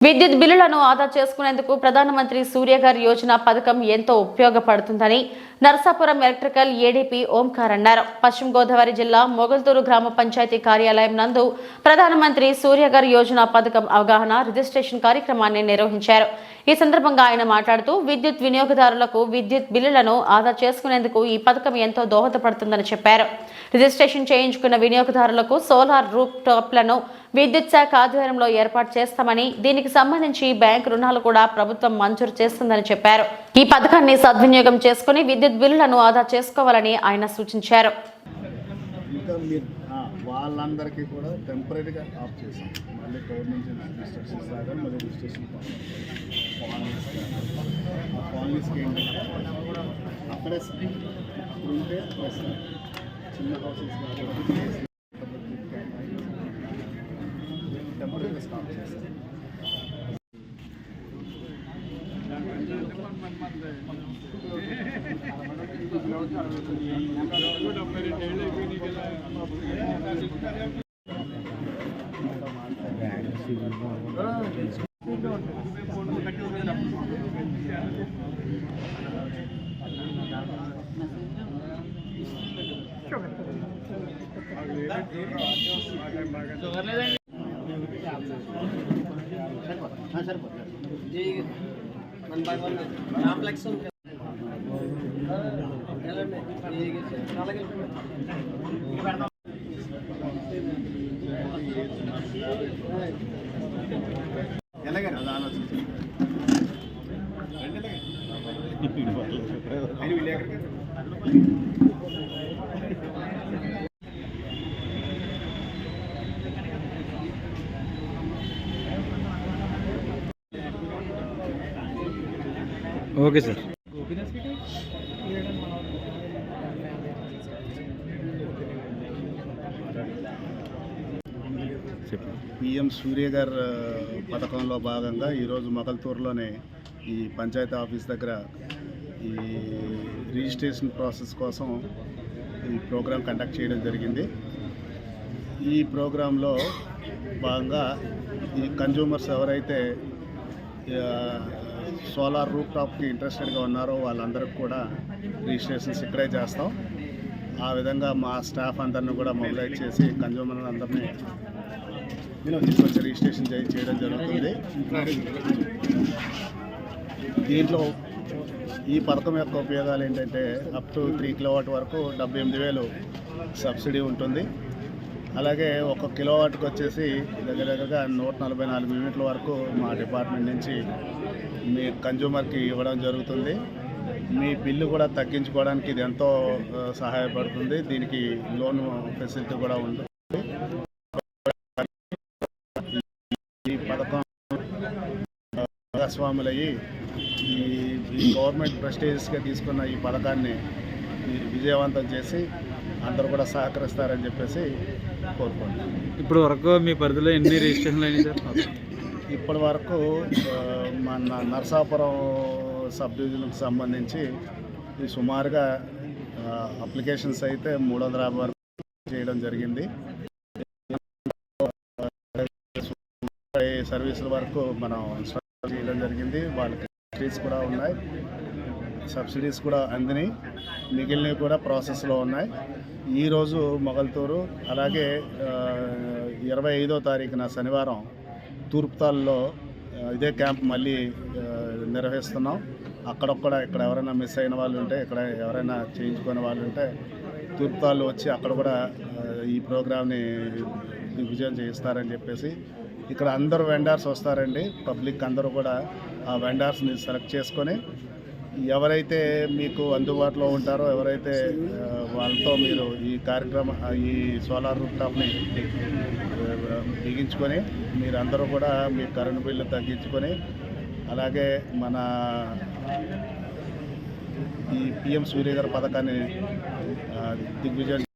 విద్యుత్ బిల్లులను ఆదా చేసుకునేందుకు ప్రధానమంత్రి సూర్యఘర్ యోజన పథకం ఎంతో ఉపయోగపడుతుందని నరసాపురం ఎలక్ట్రికల్ ఏడీపీ ఓంకార్ అన్నారు. పశ్చిమ గోదావరి జిల్లా మొగల్తూరు గ్రామ పంచాయతీ కార్యాలయం నందు ప్రధానమంత్రి సూర్యఘర్ యోజన పథకం అవగాహన రిజిస్ట్రేషన్ కార్యక్రమాన్ని నిర్వహించారు. ఈ సందర్భంగా ఆయన మాట్లాడుతూ విద్యుత్ వినియోగదారులకు విద్యుత్ బిల్లులను ఆదా చేసుకునేందుకు ఈ పథకం ఎంతో దోహదపడుతుందని చెప్పారు. రిజిస్ట్రేషన్ చేయించుకున్న వినియోగదారులకు సోలార్ రూఫ్ టాప్లను విద్యుత్ శాఖ ఆధ్వర్యంలో ఏర్పాటు చేస్తామని, దీనికి సంబంధించి బ్యాంకు రుణాలు కూడా ప్రభుత్వం మంజూరు చేస్తుందని చెప్పారు. ఈ పథకాన్ని సద్వినియోగం చేసుకుని విద్యుత్ బిల్లులను ఆదా చేసుకోవాలని ఆయన సూచించారు. వాళ్ళందరికీ కూడా టెంపరీగా ఆఫ్ చేసాం. మళ్ళీ గవర్నమెంట్ రిజిస్ట్రేషన్స్ లాగా మళ్ళీ రిజిస్ట్రేషన్ కాలనీస్కి ఏంటంటే అక్కడే ఉంటే చిన్న హౌసెస్ టెంపరీగా స్టాప్ చేస్తాం. ఎలాగైనా అది ఆలోచించారు. Okay sir. పిఎం సూర్యఘర్ పథకంలో భాగంగా ఈరోజు మొగల్తూరులోనే ఈ పంచాయతీ ఆఫీస్ దగ్గర ఈ రిజిస్ట్రేషన్ ప్రాసెస్ కోసం ఈ ప్రోగ్రాం కండక్ట్ చేయడం జరిగింది. ఈ ప్రోగ్రాంలో భాగంగా ఈ కన్జ్యూమర్స్ ఎవరైతే సోలార్ రూఫ్ టాప్కి ఇంట్రెస్టెడ్గా ఉన్నారో వాళ్ళందరికీ కూడా రిజిస్ట్రేషన్స్ ఇక్కడే చేస్తాం. ఆ విధంగా మా స్టాఫ్ అందరినీ కూడా మొబిలైజ్ చేసి కన్జ్యూమర్ అందరినీ తీసుకొచ్చి రిజిస్ట్రేషన్ చేయడం జరుగుతుంది. దీంట్లో ఈ పథకం యొక్క ఉపయోగాలు ఏంటంటే అప్ టు 3 కిలోవాట్ వరకు 78,000 సబ్సిడీ ఉంటుంది. అలాగే 1 కిలోవాట్కి వచ్చేసి దగ్గరగా 144 యూనిట్ల వరకు మా డిపార్ట్మెంట్ నుంచి మీ కన్జ్యూమర్కి ఇవ్వడం జరుగుతుంది. మీ బిల్లు కూడా తగ్గించుకోవడానికి ఇది ఎంతో సహాయపడుతుంది. దీనికి లోన్ ఫెసిలిటీ కూడా ఉంటుంది. ఈ పథకం భాగస్వాములయ్యి ఈ గవర్నమెంట్ ప్రెస్టీజియస్గా తీసుకున్న ఈ పథకాన్ని విజయవంతం చేసి అందరూ కూడా సహకరిస్తారని చెప్పేసి కోరుకుంటున్నాను. ఇప్పుడు వరకు మీ పరిధిలో ఎన్ని రిజిస్ట్రేషన్లు అయినాయి సార్? ఇప్పటి వరకు మన నరసాపురం సబ్ డివిజన్కి సంబంధించి సుమారుగా అప్లికేషన్స్ అయితే 350 వరకు చేయడం జరిగింది. సర్వీసుల వరకు మనం ఇన్స్టాల్ చేయడం జరిగింది. వాళ్ళకి సబ్సిడీస్ కూడా ఉన్నాయి, సబ్సిడీస్ కూడా అందినాయి, మిగిలినవి కూడా ప్రాసెస్లో ఉన్నాయి. ఈరోజు మొగల్తూరు, అలాగే 25వ తారీఖున శనివారం తూర్పుతాల్లో ఇదే క్యాంప్ మళ్ళీ నిర్వహిస్తున్నాం. అక్కడొక్కడ ఇక్కడ ఎవరైనా మిస్ అయిన వాళ్ళు ఉంటే, ఇక్కడ ఎవరైనా చేయించుకునే వాళ్ళు ఉంటే తూర్పుతాల్లో వచ్చి అక్కడ కూడా ఈ ప్రోగ్రామ్ని విజయం చేయిస్తారని చెప్పేసి ఇక్కడ అందరూ వెండర్స్ వస్తారండి. పబ్లిక్ అందరూ కూడా ఆ వెండర్స్ని సెలెక్ట్ చేసుకొని ఎవరైతే మీకు అందుబాటులో ఉంటారో, ఎవరైతే వాళ్ళతో మీరు ఈ ఈ సోలార్ రూఫ్ టాప్ని బిగించుకొని మీరందరూ కూడా మీ కరెంటు బిల్లు తగ్గించుకొని, అలాగే మన ఈ పిఎం సూర్యఘర్ పథకాన్ని దిగ్విజయం